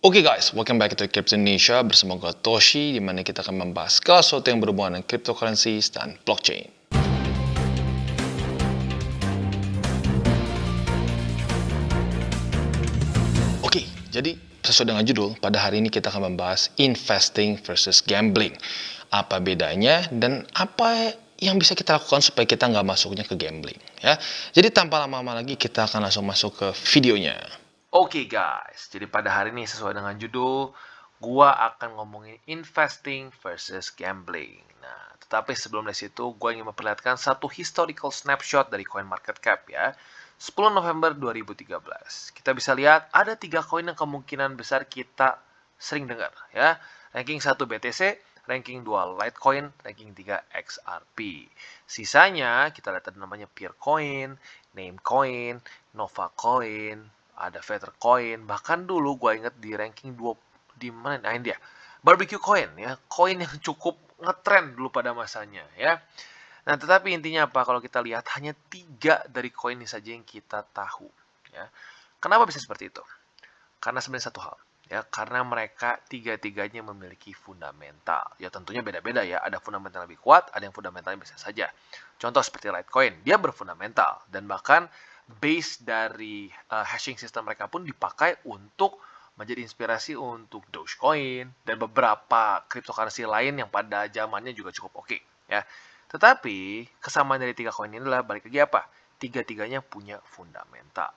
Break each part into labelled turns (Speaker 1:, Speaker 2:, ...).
Speaker 1: Oke guys, welcome back to Crypto Indonesia bersama gue Toshi, di mana kita akan membahas segala sesuatu yang berhubungan dengan cryptocurrencies dan blockchain. Oke, jadi sesuai dengan judul, pada hari ini kita akan membahas investing versus gambling. Apa bedanya dan apa yang bisa kita lakukan supaya kita nggak masuknya ke gambling. Ya, jadi tanpa lama-lama lagi kita akan langsung masuk ke videonya.
Speaker 2: Oke guys, jadi pada hari ini sesuai dengan judul, gua akan ngomongin investing versus gambling. Nah, tetapi sebelum dari situ, gua ingin memperlihatkan satu historical snapshot dari CoinMarketCap ya. 10 November 2013. Kita bisa lihat ada 3 koin yang kemungkinan besar kita sering dengar ya. Ranking 1 BTC, ranking 2 Litecoin, ranking 3 XRP. Sisanya kita lihat ada namanya Peercoin, Namecoin, Novacoin, ada Feather Coin, bahkan dulu gue inget di ranking 2 di mana nah ini dia. Barbecue Coin ya, koin yang cukup ngetrend dulu pada masanya ya. Nah, tetapi intinya apa? Kalau kita lihat hanya 3 dari koin ini saja yang kita tahu ya. Kenapa bisa seperti itu? Karena sebenarnya satu hal ya, karena mereka tiga-tiganya memiliki fundamental. Ya tentunya beda-beda ya, ada fundamental lebih kuat, ada yang fundamentalnya biasa saja. Contoh seperti Litecoin, dia berfundamental dan bahkan base dari hashing system mereka pun dipakai untuk menjadi inspirasi untuk Dogecoin dan beberapa cryptocurrency lain yang pada zamannya juga cukup oke ya. Tetapi kesamaan dari 3 koin ini adalah balik lagi apa? Tiga-tiganya punya fundamental.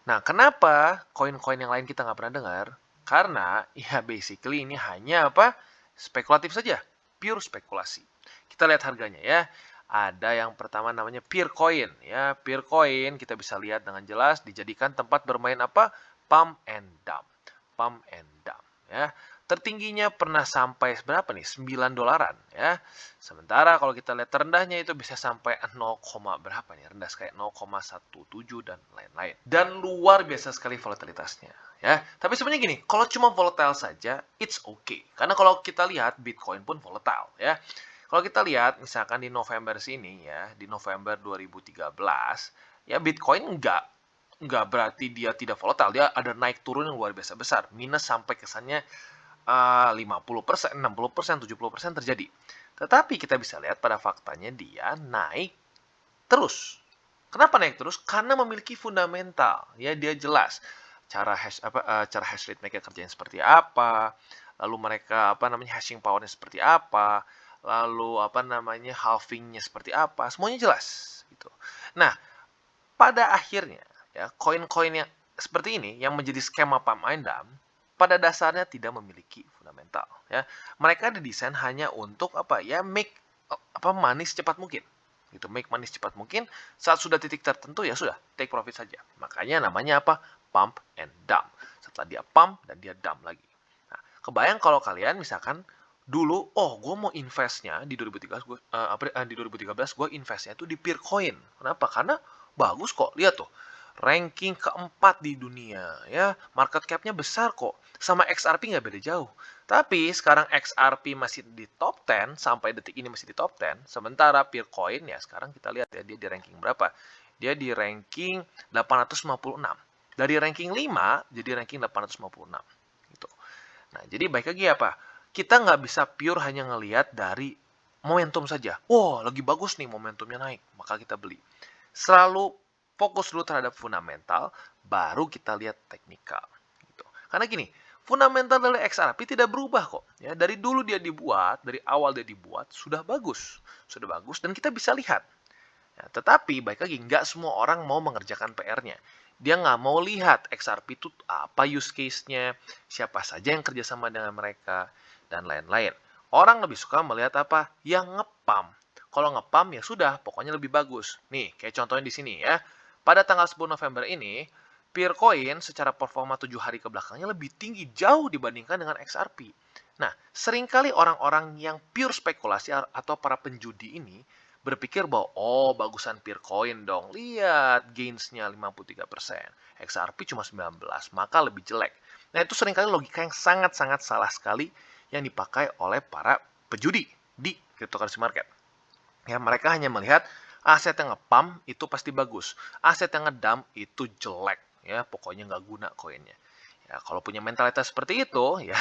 Speaker 2: Nah, kenapa koin-koin yang lain kita nggak pernah dengar? Karena ya basically ini hanya apa? Spekulatif saja, pure spekulasi. Kita lihat harganya ya. Ada yang pertama namanya Peercoin ya. Peercoin kita bisa lihat dengan jelas dijadikan tempat bermain apa? Pump and dump. Pump and dump ya. Tertingginya pernah sampai berapa nih? 9 dolaran ya. Sementara kalau kita lihat terendahnya itu bisa sampai 0, berapa nih? Rendah kayak 0,17 dan lain-lain. Dan luar biasa sekali volatilitasnya ya. Tapi sebenarnya gini, kalau cuma volatile saja it's okay. Karena kalau kita lihat Bitcoin pun volatile ya. Kalau kita lihat misalkan di November sini ya, di November 2013, ya Bitcoin nggak berarti dia tidak volatile, dia ada naik turun yang luar biasa besar, minus sampai kesannya 50%, 60%, 70% terjadi. Tetapi kita bisa lihat pada faktanya dia naik terus. Kenapa naik terus? Karena memiliki fundamental. Ya, dia jelas cara hash rate mereka kerjanya seperti apa, lalu mereka hashing powernya seperti apa, lalu halvingnya seperti apa, semuanya jelas gitu. Nah, pada akhirnya ya koin-koin yang seperti ini yang menjadi skema pump and dump pada dasarnya tidak memiliki fundamental ya. Mereka didesain hanya untuk make money secepat mungkin. Gitu, make money secepat mungkin. Saat sudah titik tertentu ya sudah, take profit saja. Makanya namanya apa? Pump and dump. Setelah dia pump dan dia dump lagi. Nah, kebayang kalau kalian misalkan dulu, gue mau investnya di 2013 gue investnya itu di Peercoin. Kenapa? Karena bagus kok, lihat tuh, ranking keempat di dunia ya, market cap-nya besar kok, sama XRP nggak beda jauh. Tapi sekarang XRP masih di top 10, sampai detik ini masih di top 10, sementara Peercoin ya sekarang kita lihat ya dia di ranking berapa? Dia di ranking 856. Dari ranking 5 jadi ranking 856 gitu. Nah, jadi baik lagi apa? Kita nggak bisa pure hanya ngelihat dari momentum saja. Lagi bagus nih momentumnya naik, maka kita beli. Selalu fokus dulu terhadap fundamental, baru kita lihat teknikal. Gitu. Karena gini, fundamental dari XRP tidak berubah kok. Ya, dari dulu dia dibuat, dari awal dia dibuat, sudah bagus dan kita bisa lihat. Ya, tetapi baik lagi, nggak semua orang mau mengerjakan PR-nya. Dia nggak mau lihat XRP itu apa use case-nya, siapa saja yang kerjasama dengan mereka, dan lain-lain. Orang lebih suka melihat apa? Yang ngepam. Kalau ngepam ya sudah, pokoknya lebih bagus. Nih, kayak contohnya di sini ya. Pada tanggal 10 November ini, Peercoin secara performa 7 hari ke belakangnya lebih tinggi jauh dibandingkan dengan XRP. Nah, seringkali orang-orang yang pure spekulasi atau para penjudi ini berpikir bahwa bagusan Peercoin dong. Lihat gainsnya 53%. XRP cuma 19, maka lebih jelek. Nah, itu seringkali logika yang sangat-sangat salah sekali yang dipakai oleh para penjudi di cryptocurrency market. Ya, mereka hanya melihat aset yang nge-pump itu pasti bagus. Aset yang ngedump itu jelek. Ya, pokoknya nggak guna koinnya. Ya, kalau punya mentalitas seperti itu, ya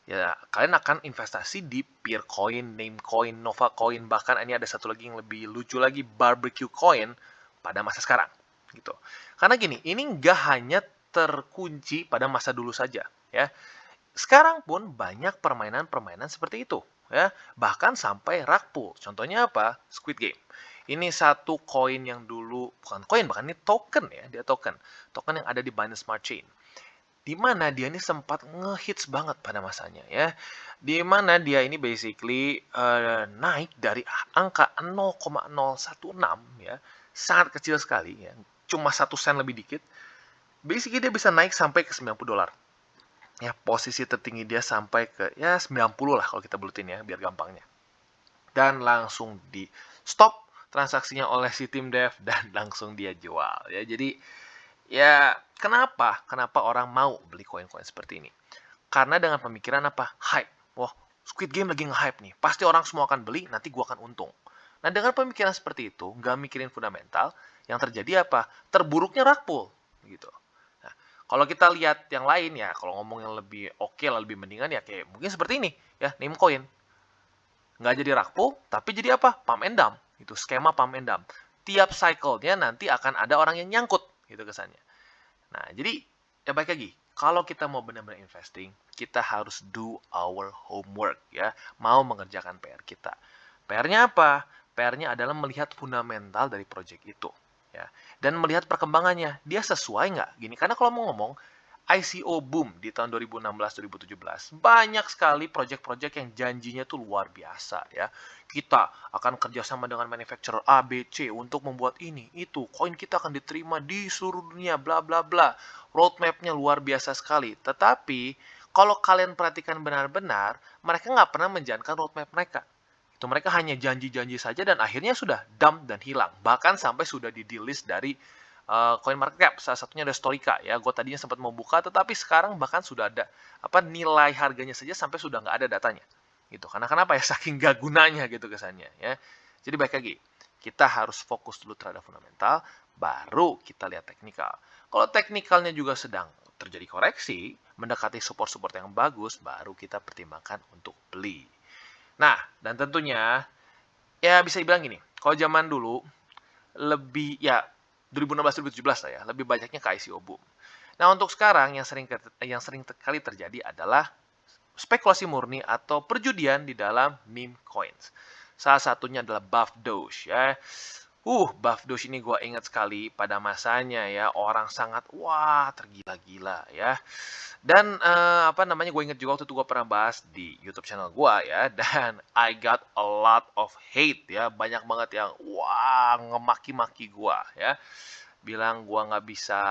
Speaker 2: ya kalian akan investasi di Peer Coin, Name Coin, Nova Coin, bahkan ini ada satu lagi yang lebih lucu lagi, Barbecue Coin pada masa sekarang, gitu. Karena gini, ini nggak hanya terkunci pada masa dulu saja, ya. Sekarang pun banyak permainan-permainan seperti itu, ya. Bahkan sampai rug pull. Contohnya apa? Squid Game. Ini satu koin yang dulu bukan koin, bahkan ini token ya, dia token. Token yang ada di Binance Smart Chain, di mana dia ini sempat ngehits banget pada masanya ya. Di mana dia ini basically naik dari angka 0,016 ya, sangat kecil sekali ya, cuma 1 sen lebih dikit. Basically dia bisa naik sampai ke $90. Ya, posisi tertinggi dia sampai ke ya 90 lah kalau kita bulutin ya, biar gampangnya. Dan langsung di stop transaksinya oleh si tim dev dan langsung dia jual ya. Jadi ya, kenapa? Kenapa orang mau beli koin-koin seperti ini? Karena dengan pemikiran apa? Hype. Wah, Squid Game lagi nge-hype nih. Pasti orang semua akan beli, nanti gua akan untung. Nah, dengan pemikiran seperti itu, nggak mikirin fundamental, yang terjadi apa? Terburuknya rug pull. Gitu. Nah, kalau kita lihat yang lain ya, kalau ngomong yang lebih oke lah, lebih mendingan ya kayak mungkin seperti ini. Ya, name coin. Nggak jadi rug pull, tapi jadi apa? Pump and dump. Itu skema pump and dump. Tiap cycle-nya nanti akan ada orang yang nyangkut. Gitu kesannya. Nah, jadi ya baik lagi, kalau kita mau benar-benar investing, kita harus do our homework ya, mau mengerjakan PR kita. PR-nya apa? PR-nya adalah melihat fundamental dari project itu ya, dan melihat perkembangannya, dia sesuai nggak? Gini, karena kalau mau ngomong ICO boom di tahun 2016-2017, banyak sekali project-project yang janjinya tuh luar biasa ya. Kita akan kerjasama dengan manufacturer A, B, C untuk membuat ini, itu. Koin kita akan diterima di seluruh dunia, bla bla bla. Roadmap-nya luar biasa sekali. Tetapi, kalau kalian perhatikan benar-benar, mereka nggak pernah menjalankan roadmap mereka. Itu mereka hanya janji-janji saja dan akhirnya sudah dump dan hilang. Bahkan sampai sudah di-delist dari CoinMarketCap, salah satunya ada Storyca ya. Gue tadinya sempat mau buka, tetapi sekarang bahkan sudah ada nilai harganya saja sampai sudah nggak ada datanya. Gitu. Karena kenapa ya? Saking gak gunanya gitu kesannya ya. Jadi baik lagi, kita harus fokus dulu terhadap fundamental, baru kita lihat teknikal. Kalau teknikalnya juga sedang terjadi koreksi, mendekati support-support yang bagus, baru kita pertimbangkan untuk beli. Nah, dan tentunya ya bisa dibilang gini, kalau zaman dulu lebih ya 2016-2017 lah ya, lebih banyaknya ke ICO boom. Nah, untuk sekarang yang sering kali terjadi adalah spekulasi murni atau perjudian di dalam meme coins. Salah satunya adalah Buff Doge ya. Buff Doge ini gue ingat sekali pada masanya ya, orang sangat wah tergila-gila ya. Dan gue ingat juga waktu itu gue pernah bahas di YouTube channel gue ya, dan I got a lot of hate ya, banyak banget yang wah ngemaki-maki gue ya, bilang gue nggak bisa,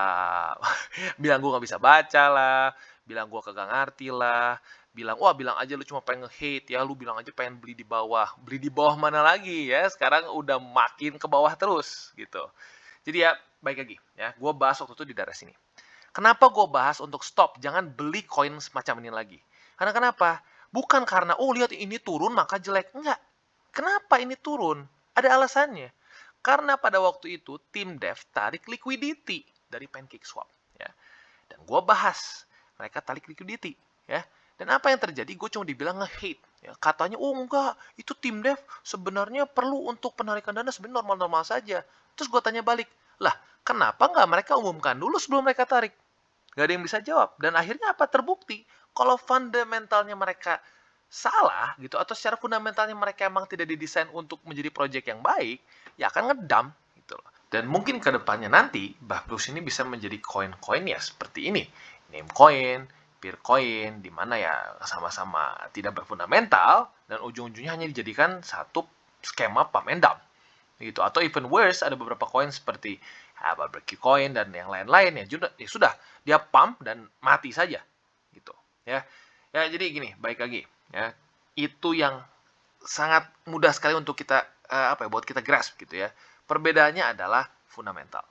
Speaker 2: bilang gue nggak bisa baca lah, bilang gue kagak ngerti lah, bilang aja lu cuma pengen hate ya, lu bilang aja pengen beli di bawah mana lagi ya, sekarang udah makin ke bawah terus gitu. Jadi ya baik lagi ya, gue bahas waktu itu di daerah sini. Kenapa gue bahas untuk stop, jangan beli koin semacam ini lagi. Karena kenapa? Bukan karena, oh lihat ini turun maka jelek. Enggak. Kenapa ini turun? Ada alasannya. Karena pada waktu itu, tim dev tarik liquidity dari PancakeSwap. Ya. Dan gue bahas, mereka tarik liquidity. Ya. Dan apa yang terjadi? Gue cuma dibilang nge-hate. Ya. Katanya, oh enggak, itu tim dev sebenarnya perlu untuk penarikan dana sebenarnya normal-normal saja. Terus gue tanya balik, lah kenapa nggak mereka umumkan dulu sebelum mereka tarik? Gak ada yang bisa jawab. Dan akhirnya apa? Terbukti. Kalau fundamentalnya mereka salah gitu, atau secara fundamentalnya mereka emang tidak didesain untuk menjadi project yang baik, ya akan ngedump gitu loh. Dan mungkin ke depannya nanti, Bahrus ini bisa menjadi koin-koin ya seperti ini. Name coin, peer coin, di mana ya sama-sama tidak berfundamental, dan ujung-ujungnya hanya dijadikan satu skema pump and dump. Gitu. Atau even worse, ada beberapa koin seperti barbecue coin dan yang lain-lain ya sudah dia pump dan mati saja gitu ya. Ya jadi gini, baik lagi ya, itu yang sangat mudah sekali untuk kita buat kita grasp gitu ya. Perbedaannya adalah fundamental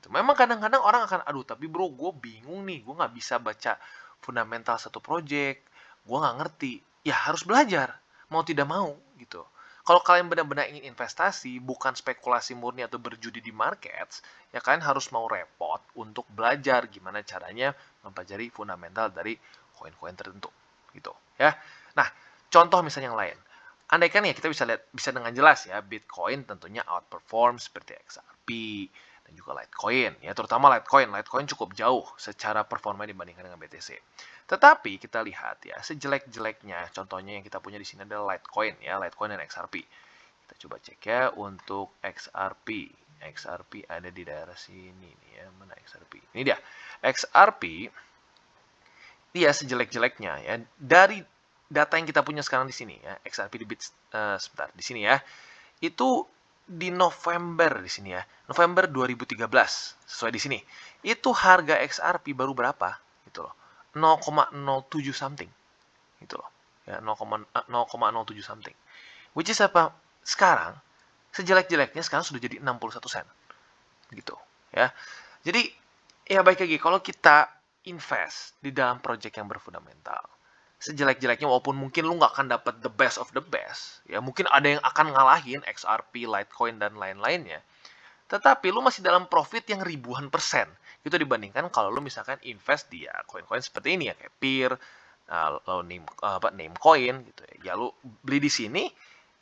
Speaker 2: gitu. Memang kadang-kadang orang akan aduh tapi bro gue bingung nih, gue nggak bisa baca fundamental satu project, gue nggak ngerti. Ya harus belajar mau tidak mau gitu. Kalau kalian benar-benar ingin investasi, bukan spekulasi murni atau berjudi di markets, ya kalian harus mau repot untuk belajar gimana caranya mempelajari fundamental dari koin-koin tertentu, gitu ya. Nah, contoh misalnya yang lain. Andaikan ya kita bisa lihat bisa dengan jelas ya, Bitcoin tentunya outperform seperti XRP dan juga Litecoin ya, terutama Litecoin. Litecoin cukup jauh secara performa dibandingkan dengan BTC. Tetapi kita lihat ya, sejelek-jeleknya contohnya yang kita punya di sini adalah Litecoin ya, Litecoin dan XRP. Kita coba cek ya untuk XRP. XRP ada di daerah sini nih ya, mana XRP? Ini dia. XRP dia sejelek-jeleknya ya dari data yang kita punya sekarang di sini ya, XRP di bits sebentar di sini ya. Itu di November di sini ya. November 2013 sesuai di sini. Itu harga XRP baru berapa? Gitu loh. 0,07 something. Gitu loh. Ya, 0,07 something. Which is apa? Sekarang sejelek-jeleknya sekarang sudah jadi 61 sen. Gitu, ya. Jadi ya baik lagi kalau kita invest di dalam project yang berfundamental, sejelek-jeleknya walaupun mungkin lu nggak akan dapat the best of the best, ya mungkin ada yang akan ngalahin XRP, Litecoin dan lain-lainnya. Tetapi lu masih dalam profit yang ribuan persen. Itu dibandingkan kalau lu misalkan invest di ya koin-koin seperti ini ya kayak Peer, lalu name coin gitu ya. Ya lu beli di sini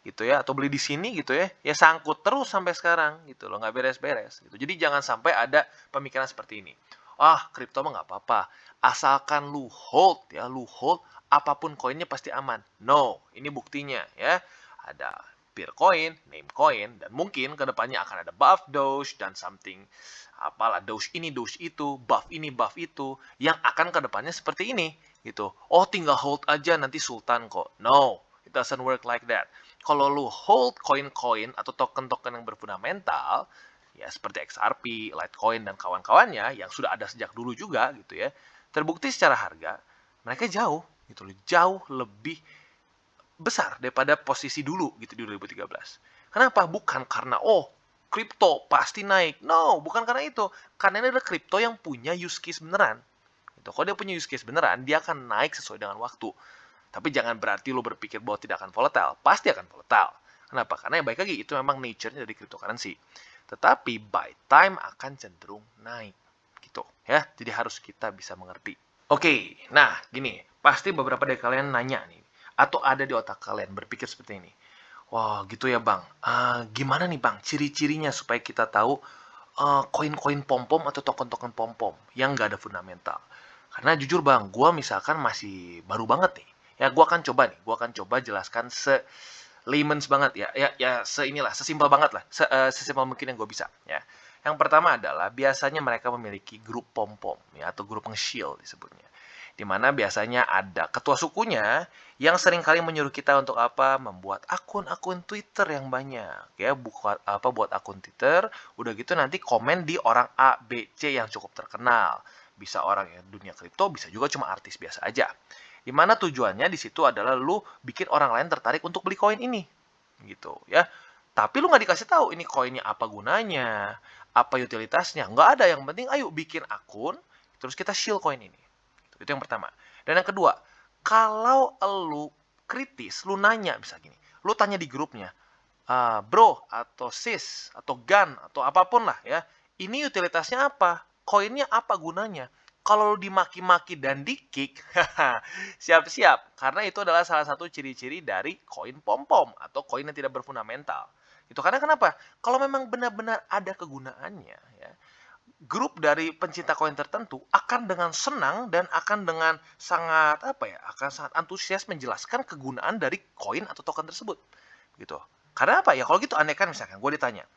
Speaker 2: gitu ya atau beli di sini gitu ya sangkut terus sampai sekarang gitu loh, nggak beres-beres gitu. Jadi jangan sampai ada pemikiran seperti ini. Kripto mah nggak apa-apa, asalkan lu hold ya, lu hold apapun koinnya pasti aman. No, ini buktinya ya. Ada Peer coin, name coin, dan mungkin kedepannya akan ada buff Doge dan something apalah Doge ini, Doge itu, buff ini, buff itu, yang akan kedepannya seperti ini gitu. Tinggal hold aja nanti sultan kok. No, it doesn't work like that. Kalau lu hold koin-koin atau token-token yang berfundamental, ya seperti XRP, Litecoin dan kawan-kawannya yang sudah ada sejak dulu juga gitu ya, terbukti secara harga mereka jauh gitu loh, jauh lebih besar daripada posisi dulu gitu di 2013. Kenapa? Bukan karena kripto pasti naik. No, bukan karena itu. Karena ini adalah kripto yang punya use case beneran. Gitu. Kalau dia punya use case beneran, dia akan naik sesuai dengan waktu. Tapi jangan berarti lo berpikir bahwa tidak akan volatile. Pasti akan volatile. Kenapa? Karena ya baik lagi, itu memang nature-nya dari cryptocurrency. Tetapi by time akan cenderung naik. Gitu ya. Jadi harus kita bisa mengerti. Oke, nah gini. Pasti beberapa dari kalian nanya nih. Atau ada di otak kalian berpikir seperti ini. Wah gitu ya bang. Gimana nih bang ciri-cirinya supaya kita tahu koin-koin pom-pom atau token-token pom-pom yang nggak ada fundamental. Karena jujur bang, gue misalkan masih baru banget nih. Ya gue akan coba jelaskan layman's banget ya sesimpel banget lah, sesimpel mungkin yang gue bisa. Ya. Yang pertama adalah biasanya mereka memiliki grup pom-pom ya atau grup nge-shield disebutnya. Di mana biasanya ada ketua sukunya yang seringkali menyuruh kita untuk apa? Membuat akun-akun Twitter yang banyak. Ya, buat akun Twitter, udah gitu nanti komen di orang A, B, C yang cukup terkenal. Bisa orang yang dunia kripto, bisa juga cuma artis biasa aja. Di mana tujuannya di situ adalah lu bikin orang lain tertarik untuk beli koin ini. Gitu, ya. Tapi lu nggak dikasih tahu ini koinnya apa gunanya, apa utilitasnya. Nggak ada, yang penting ayo bikin akun, terus kita shield koin ini. Itu yang pertama. Dan yang kedua, kalau lu kritis, lu nanya misalnya gini, lu tanya di grupnya, bro atau sis atau gun atau apapun lah ya, ini utilitasnya apa? Koinnya apa gunanya? Kalau lu dimaki-maki dan di-kick, siap-siap. Karena itu adalah salah satu ciri-ciri dari koin pom-pom atau koin yang tidak berfundamental. Itu karena kenapa? Kalau memang benar-benar ada kegunaannya, ya, grup dari pencinta koin tertentu akan dengan senang dan akan dengan akan sangat antusias menjelaskan kegunaan dari koin atau token tersebut. Gitu. Karena apa ya? Kalau gitu aneh kan misalkan gue ditanya,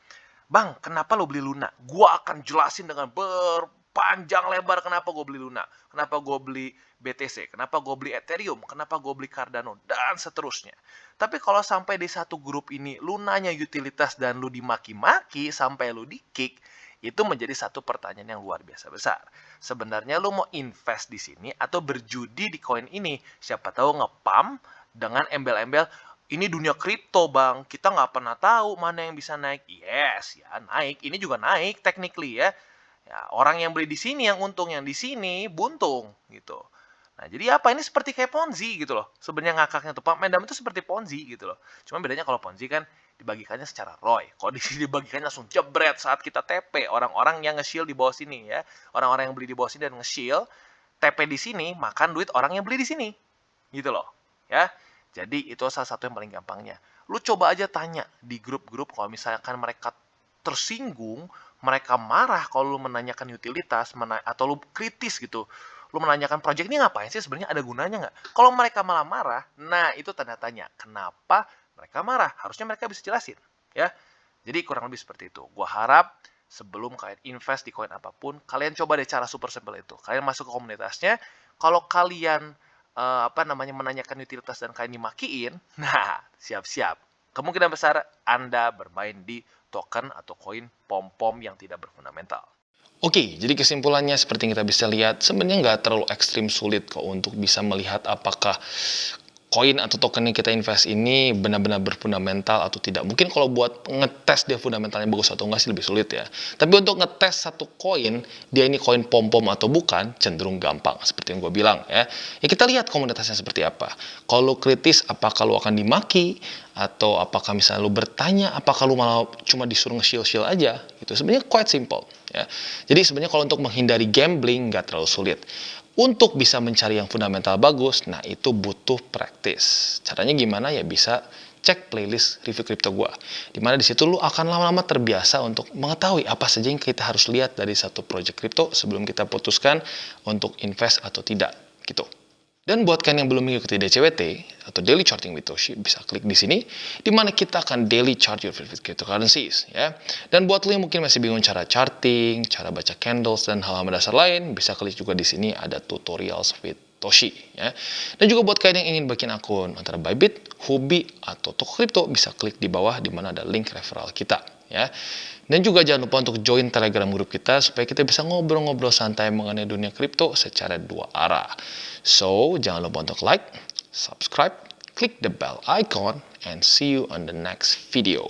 Speaker 2: "Bang, kenapa lo beli Luna?" Gue akan jelasin dengan berpanjang lebar kenapa gue beli Luna, kenapa gue beli BTC, kenapa gue beli Ethereum, kenapa gue beli Cardano, dan seterusnya. Tapi kalau sampai di satu grup ini lu nanya utilitas dan lu dimaki-maki sampai lu di-kick, itu menjadi satu pertanyaan yang luar biasa besar. Sebenarnya lu mau invest di sini atau berjudi di koin ini? Siapa tahu ngepam dengan embel-embel, ini dunia kripto bang, kita nggak pernah tahu mana yang bisa naik. Yes, ya naik. Ini juga naik technically ya. Ya, orang yang beli di sini yang untung, yang di sini buntung gitu. Nah, jadi apa? Ini seperti kayak Ponzi gitu loh. Sebenarnya ngakaknya tuh pemain dam itu seperti Ponzi gitu loh. Cuma bedanya kalau Ponzi kan dibagikannya secara ROI. Kalau di sini dibagikannya langsung jebret saat kita TP. Orang-orang yang nge-shield di bawah sini ya. Orang-orang yang beli di bawah sini dan nge-shield, TP di sini makan duit orang yang beli di sini. Gitu loh. Ya. Jadi itu salah satu yang paling gampangnya. Lu coba aja tanya di grup-grup kalau misalkan mereka tersinggung, mereka marah kalau lu menanyakan utilitas atau lu kritis gitu. Lu menanyakan project ini ngapain sih, sebenarnya ada gunanya nggak? Kalau mereka malah marah, nah itu tanda tanya. Kenapa mereka marah? Harusnya mereka bisa jelasin. Ya, jadi kurang lebih seperti itu. Gua harap sebelum kalian invest di koin apapun, kalian coba deh cara super simple itu. Kalian masuk ke komunitasnya. Kalau kalian menanyakan utilitas dan kalian dimakiin, nah siap-siap. Kemungkinan besar Anda bermain di token atau koin pom-pom yang tidak berfundamental.
Speaker 1: Oke, jadi kesimpulannya seperti yang kita bisa lihat, sebenarnya nggak terlalu ekstrim sulit kok untuk bisa melihat apakah koin atau token yang kita invest ini benar-benar berfundamental atau tidak. Mungkin kalau buat ngetes dia fundamentalnya bagus atau enggak sih lebih sulit ya. Tapi untuk ngetes satu koin, dia ini koin pom-pom atau bukan, cenderung gampang. Seperti yang gue bilang ya. Ya kita lihat komunitasnya seperti apa. Kalau kritis, apakah lu akan dimaki? Atau apakah misalnya lu bertanya, apakah lu malah cuma disuruh nge-shield aja? Gitu. Sebenarnya quite simple. Ya. Jadi sebenarnya kalau untuk menghindari gambling, nggak terlalu sulit. Untuk bisa mencari yang fundamental bagus, nah itu butuh praktis. Caranya gimana? Ya bisa cek playlist review kripto gua. Dimana di situ lu akan lama-lama terbiasa untuk mengetahui apa saja yang kita harus lihat dari satu project kripto sebelum kita putuskan untuk invest atau tidak, gitu. Dan buat kalian yang belum mengikuti DCWT atau Daily Charting with Toshi, bisa klik di sini, di mana kita akan daily chart your favorite cryptocurrencies, ya. Dan buat lo yang mungkin masih bingung cara charting, cara baca candles dan hal-hal mendasar lain, bisa klik juga di sini ada tutorials with Toshi, ya. Dan juga buat kalian yang ingin bikin akun antara Bybit, Huobi, atau toko kripto, bisa klik di bawah di mana ada link referral kita, ya. Dan juga jangan lupa untuk join Telegram grup kita supaya kita bisa ngobrol-ngobrol santai mengenai dunia kripto secara dua arah. So, jangan lupa untuk like, subscribe, click the bell icon, and see you on the next video.